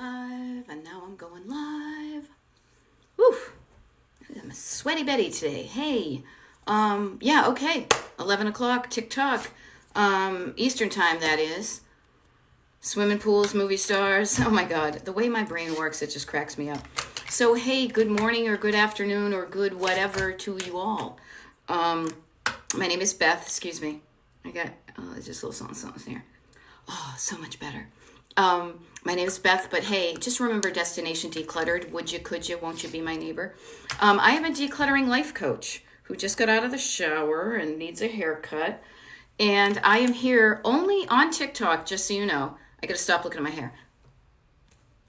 live, and now I'm going live. Whew, I'm a sweaty Betty today. Hey, yeah, okay, 11 o'clock, TikTok, Eastern time, that is. Swimming pools, movie stars. Oh my God, the way my brain works, it just cracks me up. So, hey, good morning or good afternoon or good whatever to you all. My name is Beth, excuse me. I got just a little something here. Oh, so much better. My name is Beth, but hey, just remember Destination Decluttered. Would you, could you, won't you be my neighbor? I am a decluttering life coach who just got out of the shower and needs a haircut. And I am here only on TikTok, just so you know. I got to stop looking at my hair.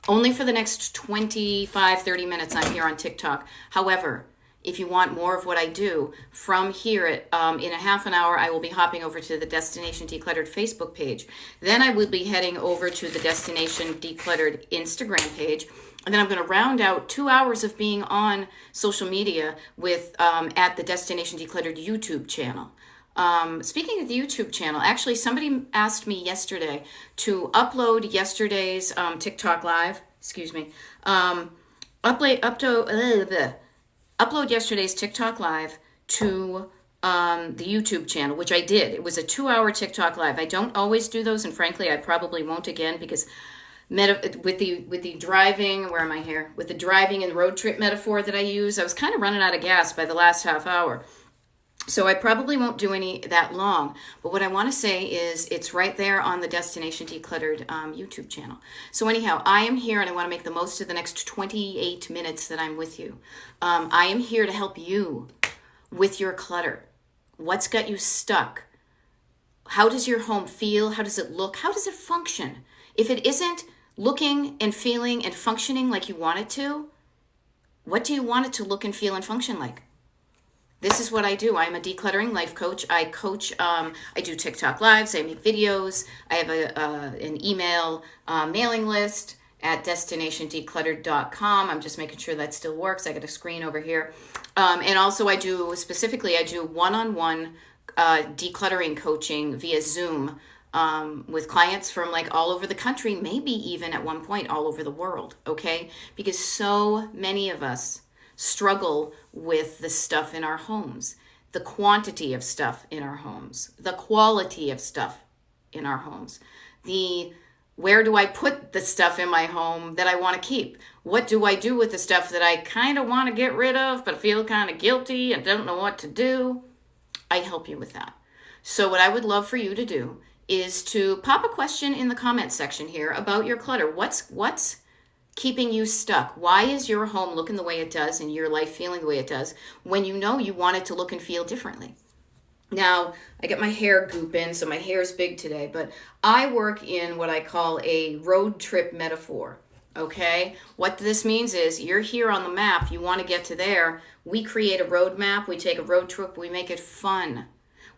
Only for the next 25, 30 minutes I'm here on TikTok. However, if you want more of what I do, from here in a half an hour, I will be hopping over to the Destination Decluttered Facebook page. Then I will be heading over to the Destination Decluttered Instagram page. And then I'm going to round out 2 hours of being on social media with at the Destination Decluttered YouTube channel. Speaking of the YouTube channel, actually somebody asked me yesterday to upload yesterday's TikTok live, upload yesterday's TikTok live to the YouTube channel, which I did. It was a 2-hour TikTok live. I don't always do those, and frankly, I probably won't again because with the driving, where am I here? With the driving and road trip metaphor that I use, I was kind of running out of gas by the last half hour. So I probably won't do any that long, but what I want to say is it's right there on the Destination Decluttered YouTube channel. So anyhow, I am here and I want to make the most of the next 28 minutes that I'm with you. I am here to help you with your clutter. What's got you stuck? How does your home feel? How does it look? How does it function? If it isn't looking and feeling and functioning like you want it to, what do you want it to look and feel and function like? This is what I do. I'm a decluttering life coach. I coach, I do TikTok lives, I make videos. I have an email mailing list at destinationdecluttered.com. I'm just making sure that still works. I got a screen over here. And also I do one-on-one decluttering coaching via Zoom with clients from like all over the country, maybe even at one point all over the world, okay? Because so many of us struggle with the stuff in our homes, the quantity of stuff in our homes, the quality of stuff in our homes, where do I put the stuff in my home that I want to keep? What do I do with the stuff that I kind of want to get rid of but feel kind of guilty and don't know what to do? I help you with that. So what I would love for you to do is to pop a question in the comment section here about your clutter. What's keeping you stuck? Why is your home looking the way it does and your life feeling the way it does when you know you want it to look and feel differently? Now, I got my hair goop in, so my hair is big today, but I work in what I call a road trip metaphor, okay? What this means is you're here on the map, you want to get to there, we create a road map, we take a road trip, we make it fun.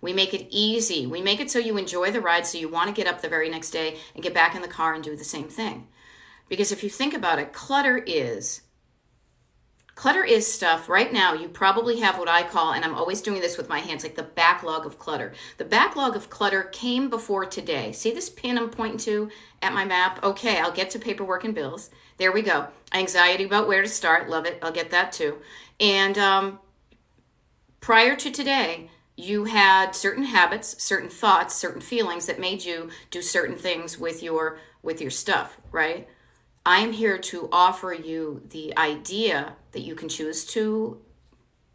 We make it easy. We make it so you enjoy the ride, so you want to get up the very next day and get back in the car and do the same thing. Because if you think about it, clutter is stuff. Right now, you probably have what I call, and I'm always doing this with my hands, like the backlog of clutter. The backlog of clutter came before today. See this pin I'm pointing to at my map? Okay, I'll get to paperwork and bills. There we go. Anxiety about where to start. Love it. I'll get that too. And prior to today, you had certain habits, certain thoughts, certain feelings that made you do certain things with your stuff, right? I'm here to offer you the idea that you can choose to,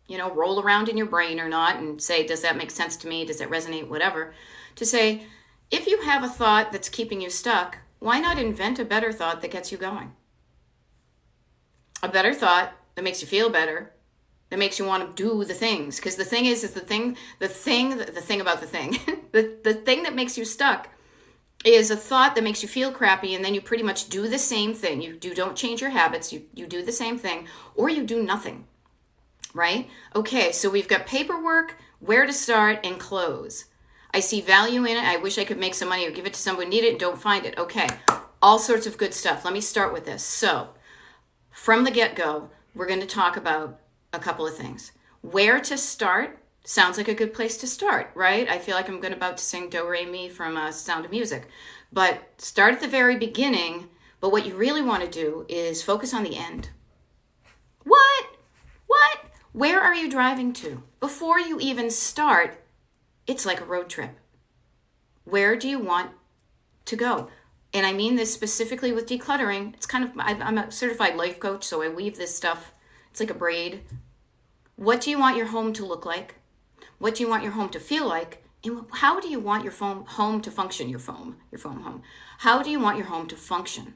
roll around in your brain or not and say, does that make sense to me? Does that resonate? Whatever. To say, if you have a thought that's keeping you stuck, why not invent a better thought that gets you going? A better thought that makes you feel better, that makes you want to do the things. Because the thing is the thing about the thing, the thing that makes you stuck is a thought that makes you feel crappy, and then you pretty much do the same thing. You don't change your habits. You do the same thing, or you do nothing, right? Okay, so we've got paperwork, where to start, and close. I see value in it. I wish I could make some money or give it to someone who needed it and don't find it. Okay, all sorts of good stuff. Let me start with this. So from the get-go, we're going to talk about a couple of things. Where to start sounds like a good place to start, right? I feel like I'm about to sing Do Re Mi from Sound of Music. But start at the very beginning But what you really want to do is focus on the end. What? What? Where are you driving to? Before you even start, it's like a road trip. Where do you want to go? And I mean this specifically with decluttering. It's kind of, I'm a certified life coach, so I weave this stuff. It's like a braid. What do you want your home to look like? What do you want your home to feel like? And how do you want your home to function, your foam home? How do you want your home to function?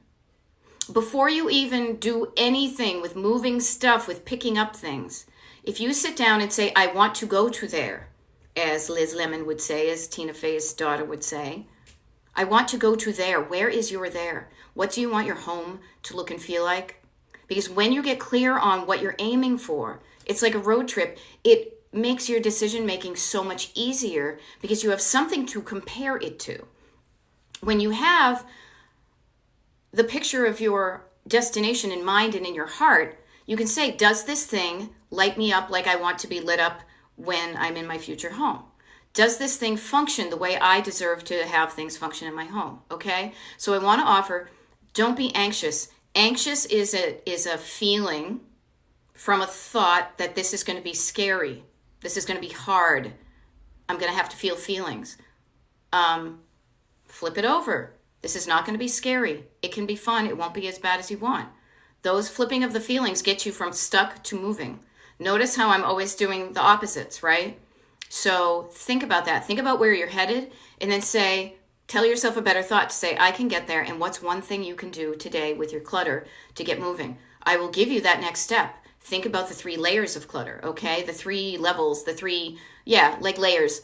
Before you even do anything with moving stuff, with picking up things, if you sit down and say, I want to go to there, as Liz Lemon would say, as Tina Fey's daughter would say, I want to go to there. Where is your there? What do you want your home to look and feel like? Because when you get clear on what you're aiming for, it's like a road trip. It makes your decision making so much easier because you have something to compare it to. When you have the picture of your destination in mind and in your heart, you can say, does this thing light me up like I want to be lit up when I'm in my future home? Does this thing function the way I deserve to have things function in my home? Okay? So I want to offer, don't be anxious. Anxious is a feeling from a thought that this is going to be scary. This is going to be hard. I'm going to have to feel feelings. Flip it over. This is not going to be scary. It can be fun. It won't be as bad as you want. Those flipping of the feelings get you from stuck to moving. Notice how I'm always doing the opposites, right? So think about that. Think about where you're headed and then say, tell yourself a better thought to say, I can get there. And what's one thing you can do today with your clutter to get moving? I will give you that next step. Think about the 3 layers of clutter, okay? The 3 levels, like layers.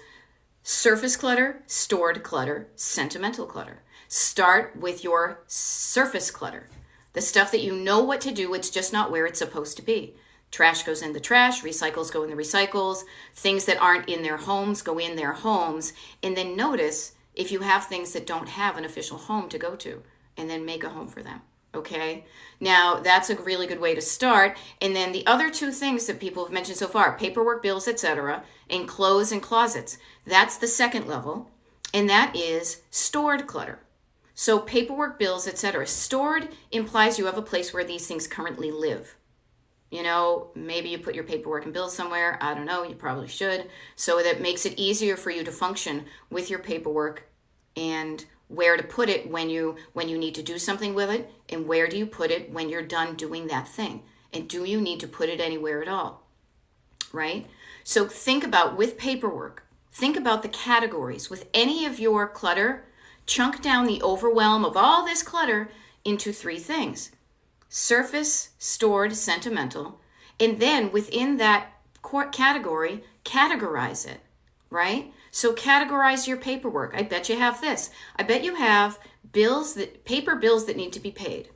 Surface clutter, stored clutter, sentimental clutter. Start with your surface clutter. The stuff that you know what to do, it's just not where it's supposed to be. Trash goes in the trash, recycles go in the recycles, things that aren't in their homes go in their homes, and then notice if you have things that don't have an official home to go to, and then make a home for them, okay? Now, that's a really good way to start, and then the other 2 things that people have mentioned so far, paperwork, bills, etc., and clothes and closets, that's the second level, and that is stored clutter. So paperwork, bills, etc. Stored implies you have a place where these things currently live. You know, maybe you put your paperwork and bills somewhere. I don't know. You probably should. So that makes it easier for you to function with your paperwork and where to put it when you need to do something with it, and where do you put it when you're done doing that thing. And do you need to put it anywhere at all, right? So think about, with paperwork, think about the categories. With any of your clutter, chunk down the overwhelm of all this clutter into 3 things. Surface, stored, sentimental, and then within that category, categorize it, right? So categorize your paperwork. I bet you have this. I bet you have paper bills that need to be paid.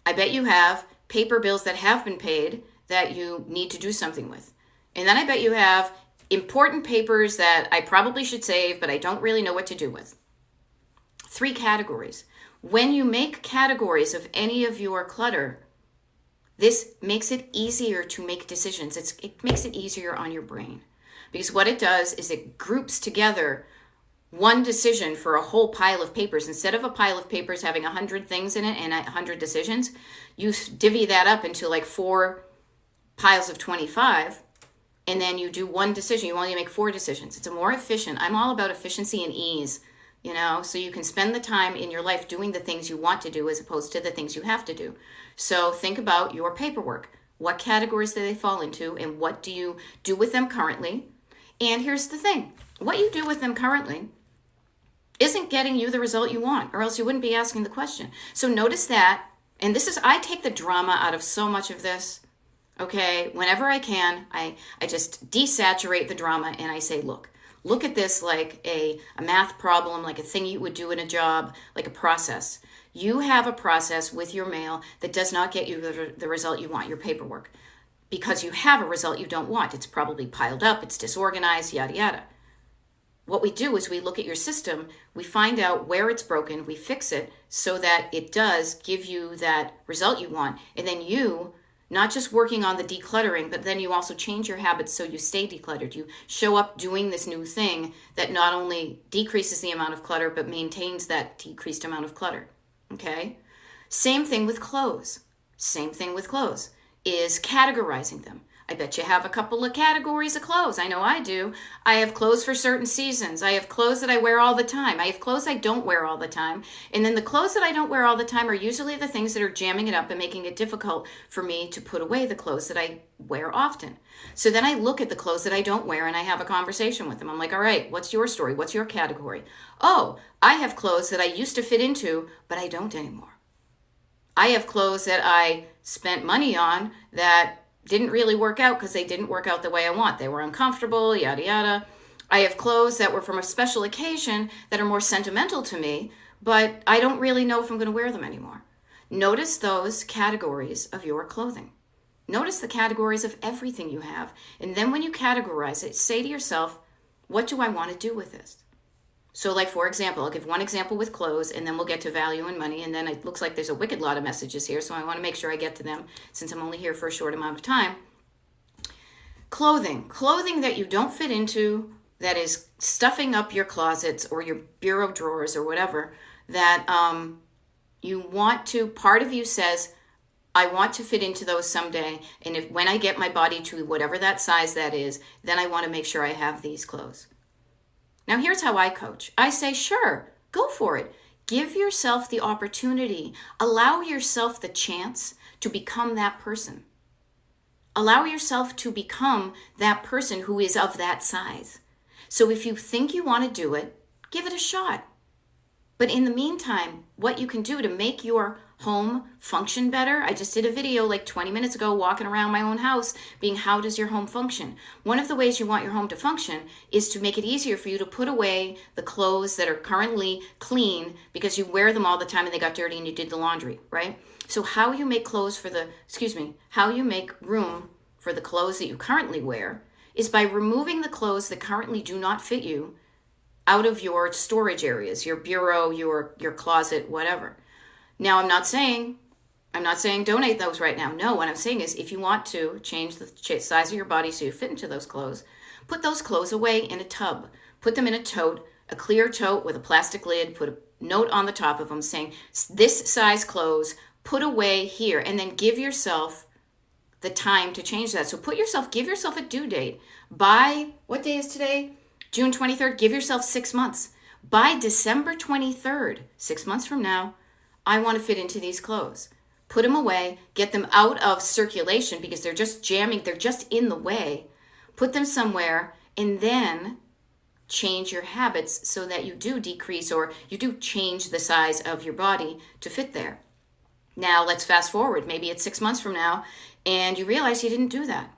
I bet you have paper bills that have been paid that you need to do something with. And then I bet you have important papers that I probably should save, but I don't really know what to do with. 3 categories. When you make categories of any of your clutter, this makes it easier to make decisions. It makes it easier on your brain. Because what it does is it groups together one decision for a whole pile of papers. Instead of a pile of papers having 100 things in it and 100 decisions, you divvy that up into like 4 piles of 25, and then you do one decision. You only make 4 decisions. It's a more efficient. I'm all about efficiency and ease. So you can spend the time in your life doing the things you want to do as opposed to the things you have to do. So think about your paperwork. What categories do they fall into, and what do you do with them currently? And here's the thing. What you do with them currently isn't getting you the result you want, or else you wouldn't be asking the question. So notice that, and I take the drama out of so much of this, okay? Whenever I can, I just desaturate the drama, and I say, look at this like a math problem, like a thing you would do in a job, like a process. You have a process with your mail that does not get you the result you want, your paperwork, because you have a result you don't want. It's probably piled up, it's disorganized, yada, yada. What we do is we look at your system, we find out where it's broken, we fix it so that it does give you that result you want. And then you, not just working on the decluttering, but then you also change your habits so you stay decluttered. You show up doing this new thing that not only decreases the amount of clutter, but maintains that decreased amount of clutter, okay? Same thing with clothes. Same thing with clothes is categorizing them. I bet you have a couple of categories of clothes. I know I do. I have clothes for certain seasons. I have clothes that I wear all the time. I have clothes I don't wear all the time. And then the clothes that I don't wear all the time are usually the things that are jamming it up and making it difficult for me to put away the clothes that I wear often. So then I look at the clothes that I don't wear and I have a conversation with them. I'm like, all right, what's your story? What's your category? Oh, I have clothes that I used to fit into, but I don't anymore. I have clothes that I spent money on that didn't really work out because they didn't work out the way I want. They were uncomfortable, yada, yada. I have clothes that were from a special occasion that are more sentimental to me, but I don't really know if I'm going to wear them anymore. Notice those categories of your clothing. Notice the categories of everything you have. And then when you categorize it, say to yourself, what do I want to do with this? So like, for example, I'll give one example with clothes and then we'll get to value and money. And then it looks like there's a wicked lot of messages here. So I want to make sure I get to them since I'm only here for a short amount of time. Clothing that you don't fit into, that is stuffing up your closets or your bureau drawers or whatever, that you want to, part of you says, I want to fit into those someday. And when I get my body to whatever that size that is, then I want to make sure I have these clothes. Now, here's how I coach. I say, sure, go for it. Give yourself the opportunity. Allow yourself the chance to become that person. Allow yourself to become that person who is of that size. So if you think you want to do it, give it a shot. But in the meantime, what you can do to make your home function better, I just did a video like 20 minutes ago walking around my own house being how does your home function? One of the ways you want your home to function is to make it easier for you to put away the clothes that are currently clean because you wear them all the time and they got dirty and you did the laundry, right? So how you make how you make room for the clothes that you currently wear is by removing the clothes that currently do not fit you out of your storage areas, your bureau, your closet, whatever. Now, I'm not saying donate those right now. No, what I'm saying is if you want to change the size of your body so you fit into those clothes, put those clothes away in a tub. Put them in a tote, a clear tote with a plastic lid. Put a note on the top of them saying, this size clothes, put away here. And then give yourself the time to change that. So give yourself a due date. By, what day is today? June 23rd. Give yourself 6 months. By December 23rd, 6 months from now, I want to fit into these clothes. Put them away, get them out of circulation because they're just jamming, they're just in the way. Put them somewhere and then change your habits so that you do decrease or you do change the size of your body to fit there. Now let's fast forward. Maybe it's 6 months from now and you realize you didn't do that.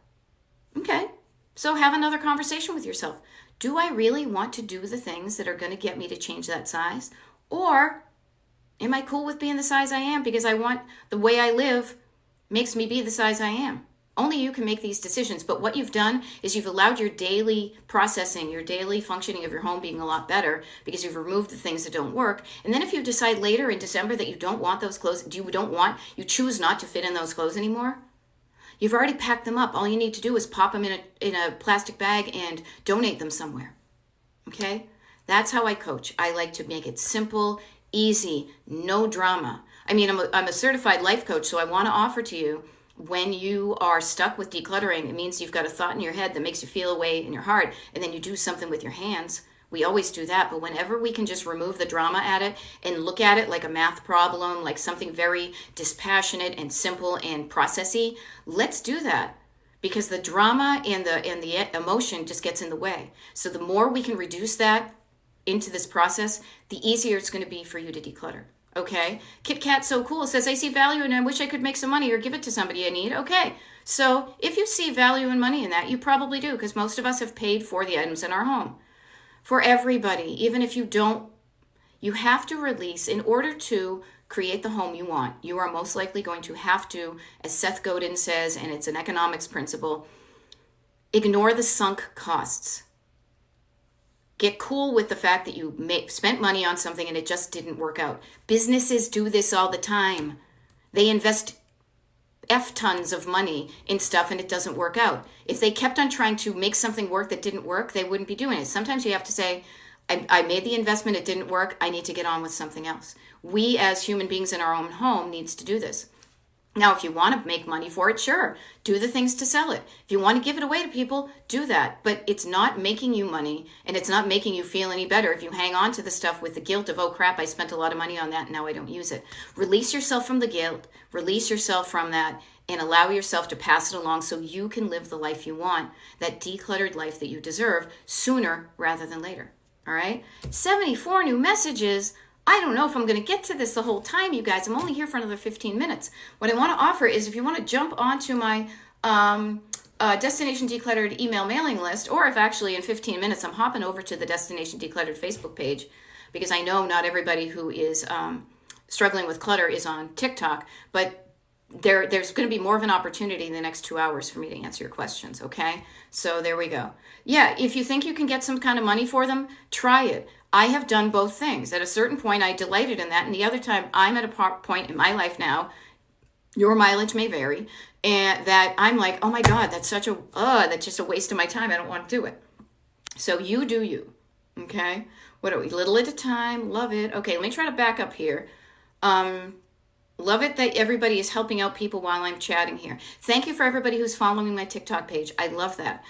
Okay, so have another conversation with yourself. Do I really want to do the things that are going to get me to change that size? Or am I cool with being the size I am because I want the way I live makes me be the size I am? Only you can make these decisions. But what you've done is you've allowed your daily processing, your daily functioning of your home being a lot better because you've removed the things that don't work. And then if you decide later in December that you don't want those clothes, you choose not to fit in those clothes anymore, you've already packed them up. All you need to do is pop them in a plastic bag and donate them somewhere. Okay? That's how I coach. I like to make it simple, easy, no drama. I mean, I'm a certified life coach, so I want to offer to you when you are stuck with decluttering, it means you've got a thought in your head that makes you feel a way in your heart, and then you do something with your hands. We always do that, but whenever we can just remove the drama at it and look at it like a math problem, like something very dispassionate and simple and processy, let's do that. Because the drama and the emotion just gets in the way. So the more we can reduce that into this process, the easier it's going to be for you to declutter. Okay? Kit Kat's so cool. It says, I see value and I wish I could make some money or give it to somebody I need. Okay. So if you see value and money in that, you probably do, because most of us have paid for the items in our home. For everybody, even if you don't, you have to release in order to create the home you want. You are most likely going to have to, as Seth Godin says, and it's an economics principle, ignore the sunk costs. Get cool with the fact that you spent money on something and it just didn't work out. Businesses do this all the time. They invest F tons of money in stuff and it doesn't work out. If they kept on trying to make something work that didn't work, they wouldn't be doing it. Sometimes you have to say, I made the investment, it didn't work, I need to get on with something else. We as human beings in our own home needs to do this. Now, if you want to make money for it, sure, do the things to sell it. If you want to give it away to people, do that. But it's not making you money, and it's not making you feel any better if you hang on to the stuff with the guilt of, oh crap, I spent a lot of money on that and now I don't use it. Release yourself from the guilt, release yourself from that, and allow yourself to pass it along so you can live the life you want, that decluttered life that you deserve, sooner rather than later. All right? 74 new messages. I don't know if I'm going to get to this the whole time, you guys. I'm only here for another 15 minutes. What I want to offer is if you want to jump onto my Destination Decluttered email mailing list, or if actually in 15 minutes I'm hopping over to the Destination Decluttered Facebook page, because I know not everybody who is struggling with clutter is on TikTok, but there's going to be more of an opportunity in the next 2 hours for me to answer your questions, okay? So there we go. Yeah, if you think you can get some kind of money for them, try it. I have done both things. At a certain point, I delighted in that, and the other time, I'm at a point in my life now, your mileage may vary, and that I'm like, oh my God, that's just a waste of my time. I don't want to do it. So you do you, okay? What are we, little at a time, love it. Okay, let me try to back up here. Love it that everybody is helping out people while I'm chatting here. Thank you for everybody who's following my TikTok page. I love that.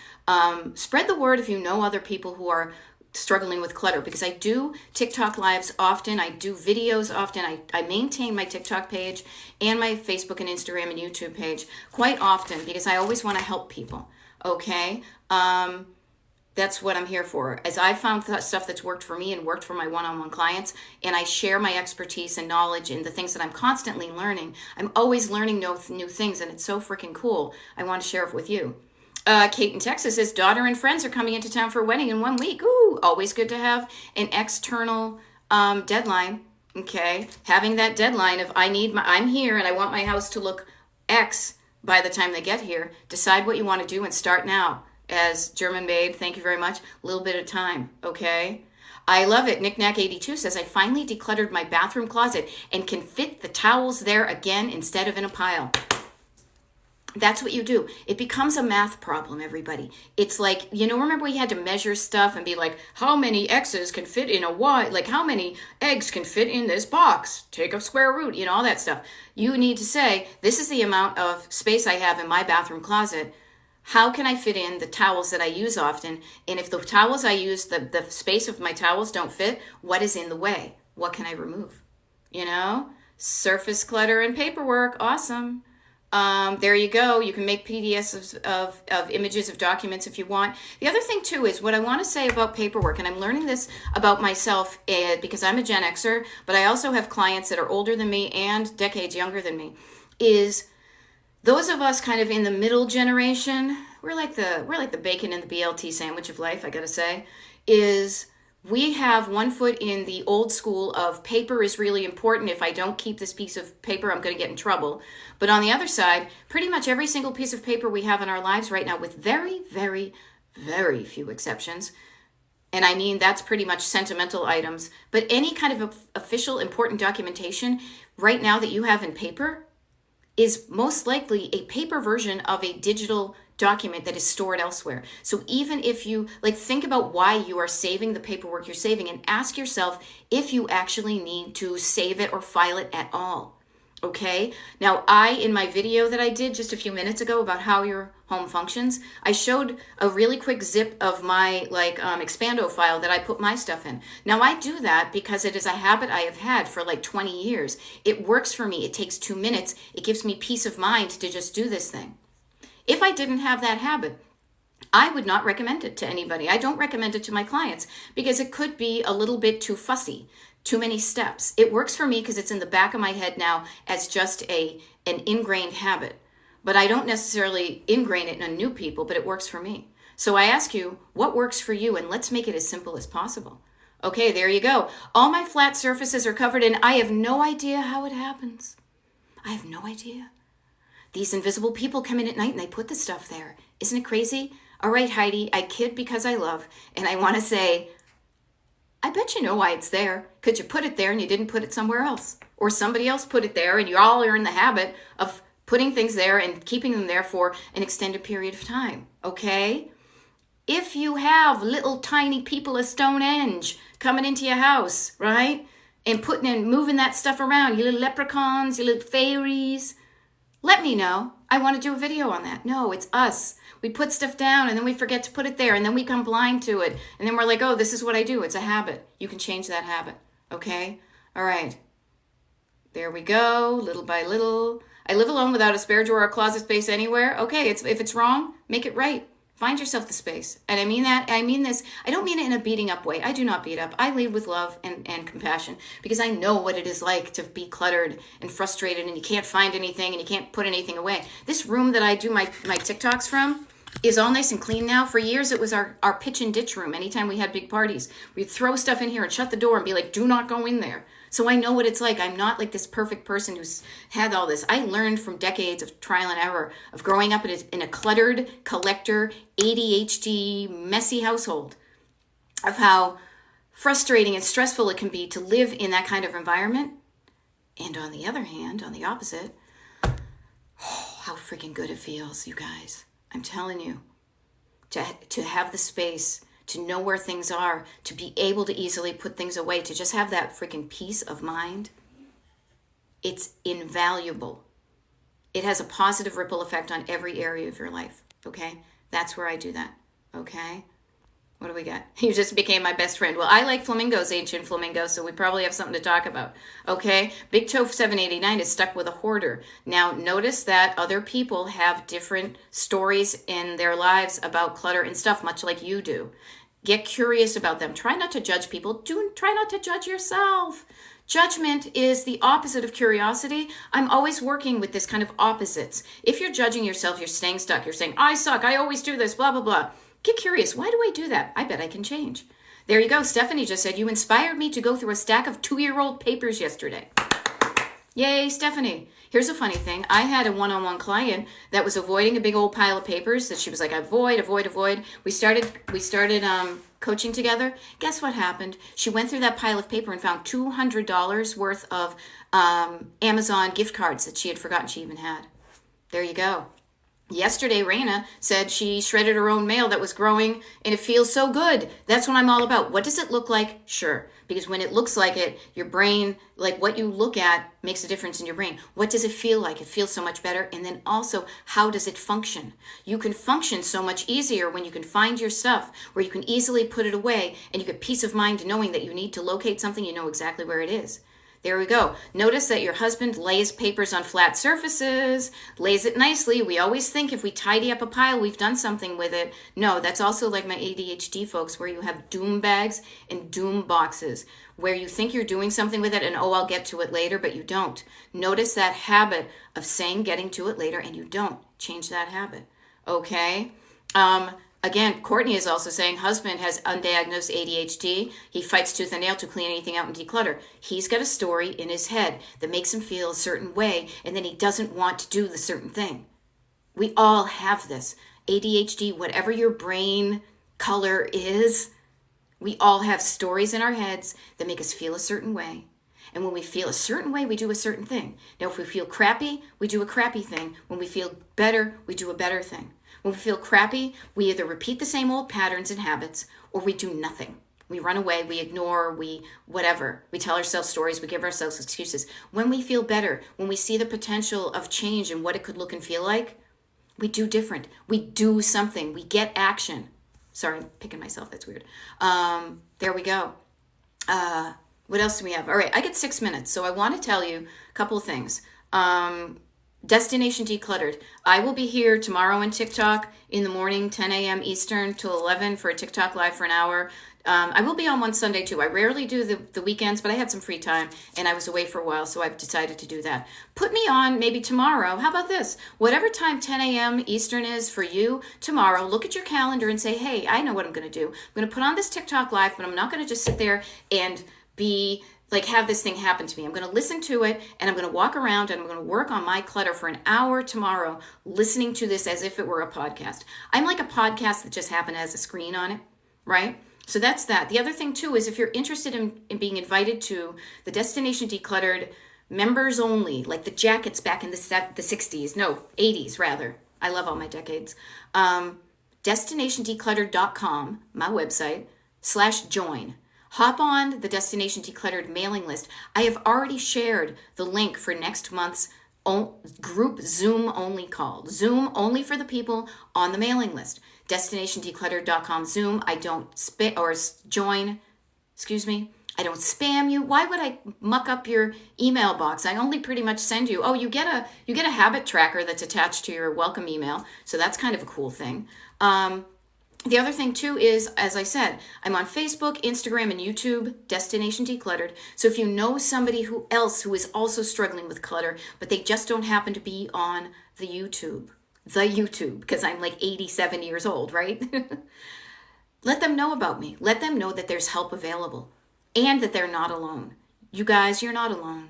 Spread the word if you know other people who are struggling with clutter, because I do TikTok lives often. I do videos often. I maintain my TikTok page and my Facebook and Instagram and YouTube page quite often because I always want to help people. Okay? That's what I'm here for. As I found stuff that's worked for me and worked for my one-on-one clients, and I share my expertise and knowledge and the things that I'm constantly learning. I'm always learning new things, and it's so freaking cool. I want to share it with you. Kate in Texas says, daughter and friends are coming into town for a wedding in 1 week. Ooh, always good to have an external deadline. Okay, having that deadline of I'm here and I want my house to look X by the time they get here. Decide what you want to do and start now. As German Babe, thank you very much. A little bit of time, okay? I love it. Knickknack82 says, I finally decluttered my bathroom closet and can fit the towels there again instead of in a pile. That's what you do. It becomes a math problem, everybody. It's like, remember we had to measure stuff and be like, how many X's can fit in a Y? Like, how many eggs can fit in this box? Take a square root, all that stuff. You need to say, this is the amount of space I have in my bathroom closet. How can I fit in the towels that I use often? And if the towels I use, the space of my towels don't fit, what is in the way? What can I remove? Surface clutter and paperwork. Awesome. There you go. You can make PDFs of images of documents if you want. The other thing too is what I want to say about paperwork, and I'm learning this about myself because I'm a Gen Xer, but I also have clients that are older than me and decades younger than me, is those of us kind of in the middle generation, we're like the bacon in the BLT sandwich of life, I gotta say, is we have one foot in the old school of paper is really important. If I don't keep this piece of paper, I'm going to get in trouble. But on the other side, pretty much every single piece of paper we have in our lives right now, with very, very, very few exceptions, and I mean that's pretty much sentimental items, but any kind of official important documentation right now that you have in paper is most likely a paper version of a digital document that is stored elsewhere. So even if you think about why you are saving the paperwork you're saving, and ask yourself if you actually need to save it or file it at all. Okay? Now, in my video that I did just a few minutes ago about how your home functions, I showed a really quick zip of my Expando file that I put my stuff in. Now, I do that because it is a habit I have had for 20 years. It works for me. It takes 2 minutes. It gives me peace of mind to just do this thing. If I didn't have that habit, I would not recommend it to anybody. I don't recommend it to my clients because it could be a little bit too fussy, too many steps. It works for me because it's in the back of my head now as just an ingrained habit. But I don't necessarily ingrain it in new people, but it works for me. So I ask you, what works for you? And let's make it as simple as possible. Okay, there you go. All my flat surfaces are covered in. I have no idea how it happens. I have no idea. These invisible people come in at night and they put the stuff there. Isn't it crazy? All right, Heidi, I kid because I love. And I want to say, I bet you know why it's there. Because you put it there and you didn't put it somewhere else. Or somebody else put it there and you all are in the habit of putting things there and keeping them there for an extended period of time. Okay? If you have little tiny people of Stonehenge coming into your house, right? And moving that stuff around, you little leprechauns, you little fairies, let me know. I want to do a video on that. No, it's us. We put stuff down and then we forget to put it there and then we come blind to it. And then we're like, oh, this is what I do. It's a habit. You can change that habit. Okay? All right. There we go. Little by little. I live alone without a spare drawer or closet space anywhere. Okay, if it's wrong, make it right. Find yourself the space. And I mean that. I mean this. I don't mean it in a beating up way. I do not beat up. I lead with love and compassion because I know what it is like to be cluttered and frustrated and you can't find anything and you can't put anything away. This room that I do my TikToks from is all nice and clean now. For years, it was our pitch and ditch room. Anytime we had big parties, we'd throw stuff in here and shut the door and be like, do not go in there. So I know what it's like. I'm not like this perfect person who's had all this. I learned from decades of trial and error of growing up in a cluttered, collector, ADHD, messy household, of how frustrating and stressful it can be to live in that kind of environment. And on the other hand, on the opposite, oh, how freaking good it feels, you guys. I'm telling you, to have the space, to know where things are, to be able to easily put things away, to just have that freaking peace of mind, it's invaluable. It has a positive ripple effect on every area of your life, okay? That's where I do that, okay? What do we got? You just became my best friend. Well, I like flamingos, ancient flamingos, so we probably have something to talk about, okay? Big Toe 789 is stuck with a hoarder. Now, notice that other people have different stories in their lives about clutter and stuff, much like you do. Get curious about them. Try not to judge people. Try not to judge yourself. Judgment is the opposite of curiosity. I'm always working with this kind of opposites. If you're judging yourself, you're staying stuck. You're saying, I suck. I always do this, blah, blah, blah. Get curious. Why do I do that? I bet I can change. There you go. Stephanie just said, you inspired me to go through a stack of 2-year-old papers yesterday. Yay, Stephanie. Here's a funny thing. I had a one-on-one client that was avoiding a big old pile of papers that she was like, avoid. We started coaching together. Guess what happened? She went through that pile of paper and found $200 worth of Amazon gift cards that she had forgotten she even had. There you go. Yesterday, Raina said she shredded her own mail that was growing and it feels so good. That's what I'm all about. What does it look like? Sure. Because when it looks like it, your brain, like what you look at makes a difference in your brain. What does it feel like? It feels so much better. And then also, how does it function? You can function so much easier when you can find your stuff where you can easily put it away and you get peace of mind knowing that you need to locate something, you know exactly where it is. There we go. Notice that your husband lays papers on flat surfaces, lays it nicely. We always think if we tidy up a pile, we've done something with it. No, that's also like my ADHD folks, where you have doom bags and doom boxes, where you think you're doing something with it and, oh, I'll get to it later, but you don't. Notice that habit of saying getting to it later and you don't. Change that habit. Okay? Again, Courtney is also saying husband has undiagnosed ADHD. He fights tooth and nail to clean anything out and declutter. He's got a story in his head that makes him feel a certain way, and then he doesn't want to do the certain thing. We all have this. ADHD, whatever your brain color is, we all have stories in our heads that make us feel a certain way. And when we feel a certain way, we do a certain thing. Now, if we feel crappy, we do a crappy thing. When we feel better, we do a better thing. When we feel crappy, we either repeat the same old patterns and habits or we do nothing. We run away, we ignore, we whatever. We tell ourselves stories, we give ourselves excuses. When we feel better, when we see the potential of change and what it could look and feel like, we do different. We do something. We get action. Sorry, I'm picking myself. That's weird. There we go. What else do we have? All right, I get 6 minutes, so I want to tell you a couple of things. Destination Decluttered. I will be here tomorrow on TikTok in the morning, 10 a.m. Eastern till 11 for a TikTok live for an hour. I will be on one Sunday too. I rarely do the weekends, but I had some free time and I was away for a while, so I've decided to do that. Put me on maybe tomorrow. How about this? Whatever time 10 a.m. Eastern is for you tomorrow, look at your calendar and say, hey, I know what I'm going to do. I'm going to put on this TikTok live, but I'm not going to just sit there and be like have this thing happen to me. I'm going to listen to it and I'm going to walk around and I'm going to work on my clutter for an hour tomorrow, listening to this as if it were a podcast. I'm like a podcast that just happened as a screen on it, right? So that's that. The other thing too is if you're interested in being invited to the Destination Decluttered members only, like the jackets back in the 60s, no, 80s rather. I love all my decades. DestinationDecluttered.com, my website, /join. Hop on the Destination Decluttered mailing list. I have already shared the link for next month's group Zoom only call. Zoom only for the people on the mailing list. DestinationDecluttered.com Zoom. I don't join. Excuse me. I don't spam you. Why would I muck up your email box? I only pretty much send you. Oh, you get a habit tracker that's attached to your welcome email. So that's kind of a cool thing. The other thing too is, as I said, I'm on Facebook, Instagram, and YouTube, Destination Decluttered. So if you know somebody who is also struggling with clutter, but they just don't happen to be on the YouTube, because I'm like 87 years old, right? Let them know about me. Let them know that there's help available and that they're not alone. You guys, you're not alone.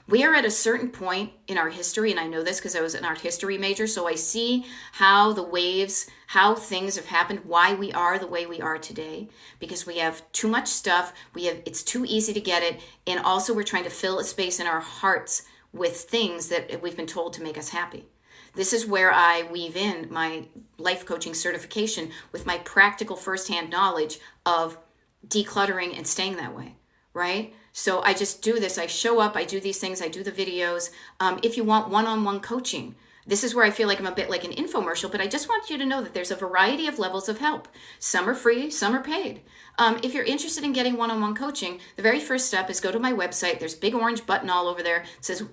We are at a certain point in our history, and I know this because I was an art history major, so I see how the waves, how things have happened, why we are the way we are today, because we have too much stuff, it's too easy to get it, and also we're trying to fill a space in our hearts with things that we've been told to make us happy. This is where I weave in my life coaching certification with my practical firsthand knowledge of decluttering and staying that way, right? So I just do this. I show up, I do these things, I do the videos. If you want one-on-one coaching, this is where I feel like I'm a bit like an infomercial, but I just want you to know that there's a variety of levels of help. Some are free, some are paid. If you're interested in getting one-on-one coaching, the very first step is go to my website. There's a big orange button all over there. It says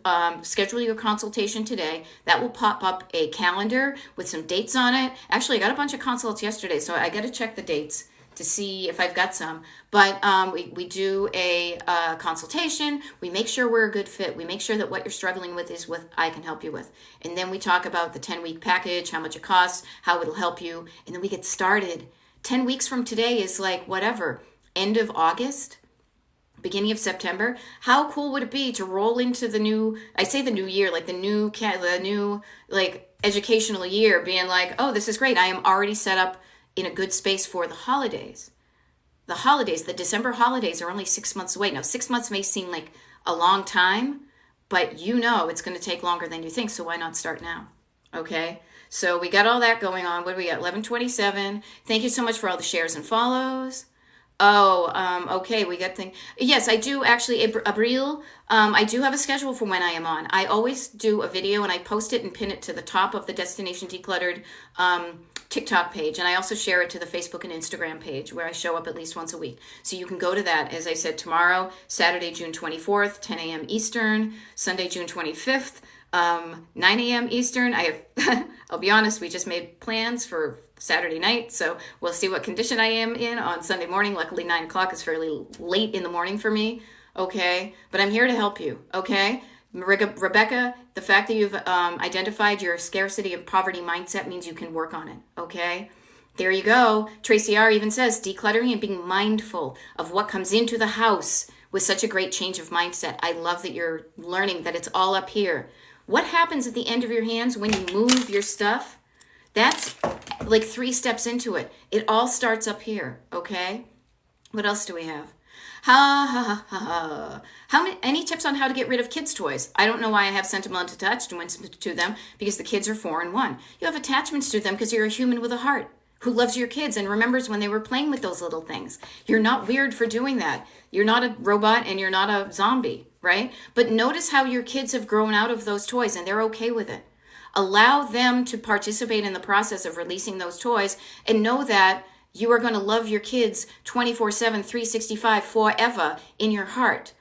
schedule your consultation today. That will pop up a calendar with some dates on it. Actually, I got a bunch of consults yesterday, so I got to check the dates to see if I've got some. But we do a consultation. We make sure we're a good fit. We make sure that what you're struggling with is what I can help you with. And then we talk about the 10-week package, how much it costs, how it'll help you. And then we get started. 10 weeks from today is like whatever, end of August, beginning of September. How cool would it be to roll into the new, I say the new year, like the new like educational year, being like, oh, this is great. I am already set up in a good space for the holidays. The December holidays are only 6 months away. Now, 6 months may seem like a long time, but you know it's going to take longer than you think, so why not start now? Okay? So we got all that going on. What do we got? 11:27. Thank you so much for all the shares and follows. Oh, okay, we got things. Yes, I do actually, Abril, I do have a schedule for when I am on. I always do a video and I post it and pin it to the top of the Destination Decluttered TikTok page. And I also share it to the Facebook and Instagram page where I show up at least once a week. So you can go to that, as I said, tomorrow, Saturday, June 24th, 10 a.m. Eastern, Sunday, June 25th, 9 a.m. Eastern. I'll be honest, we just made plans for Saturday night, so we'll see what condition I am in on Sunday morning. Luckily, 9 o'clock is fairly late in the morning for me, okay? But I'm here to help you, okay? Rebecca, the fact that you've identified your scarcity of poverty mindset means you can work on it, okay? There you go. Tracy R. even says, decluttering and being mindful of what comes into the house with such a great change of mindset. I love that you're learning that it's all up here. What happens at the end of your hands when you move your stuff? That's like 3 steps into it. It all starts up here, okay? What else do we have? Any tips on how to get rid of kids' toys? I don't know why I have sentimental attachments to them, because the kids are 4 and 1. You have attachments to them because you're a human with a heart who loves your kids and remembers when they were playing with those little things. You're not weird for doing that. You're not a robot and you're not a zombie, right? But notice how your kids have grown out of those toys and they're okay with it. Allow them to participate in the process of releasing those toys and know that you are going to love your kids 24/7, 365 forever in your heart.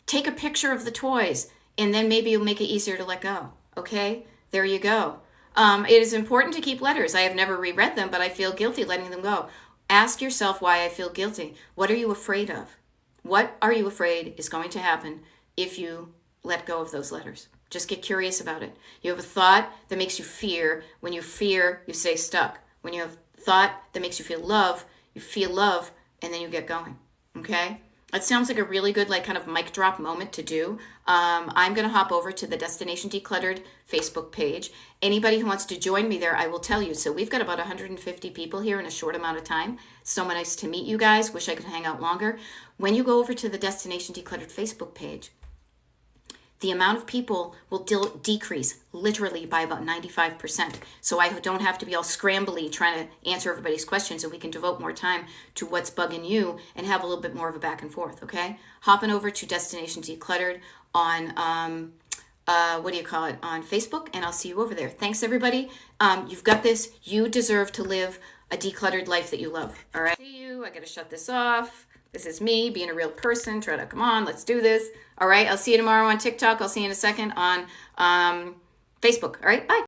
Take a picture of the toys and then maybe you'll make it easier to let go. Okay? There you go. It is important to keep letters. I have never reread them, but I feel guilty letting them go. Ask yourself why I feel guilty. What are you afraid of? What are you afraid is going to happen if you let go of those letters? Just get curious about it. You have a thought that makes you fear. When you fear, you stay stuck. When you have thought that makes you feel love, and then you get going. Okay? It sounds like a really good, like, kind of mic drop moment to do. I'm going to hop over to the Destination Decluttered Facebook page. Anybody who wants to join me there, I will tell you. So we've got about 150 people here in a short amount of time. So nice to meet you guys. Wish I could hang out longer. When you go over to the Destination Decluttered Facebook page, the amount of people will decrease literally by about 95%. So I don't have to be all scrambly trying to answer everybody's questions, and we can devote more time to what's bugging you and have a little bit more of a back and forth, okay? Hopping over to Destination Decluttered on, on Facebook, and I'll see you over there. Thanks, everybody. You've got this. You deserve to live a decluttered life that you love, all right? See you. I got to shut this off. This is me being a real person. Try to come on. Let's do this. All right. I'll see you tomorrow on TikTok. I'll see you in a second on Facebook. All right. Bye.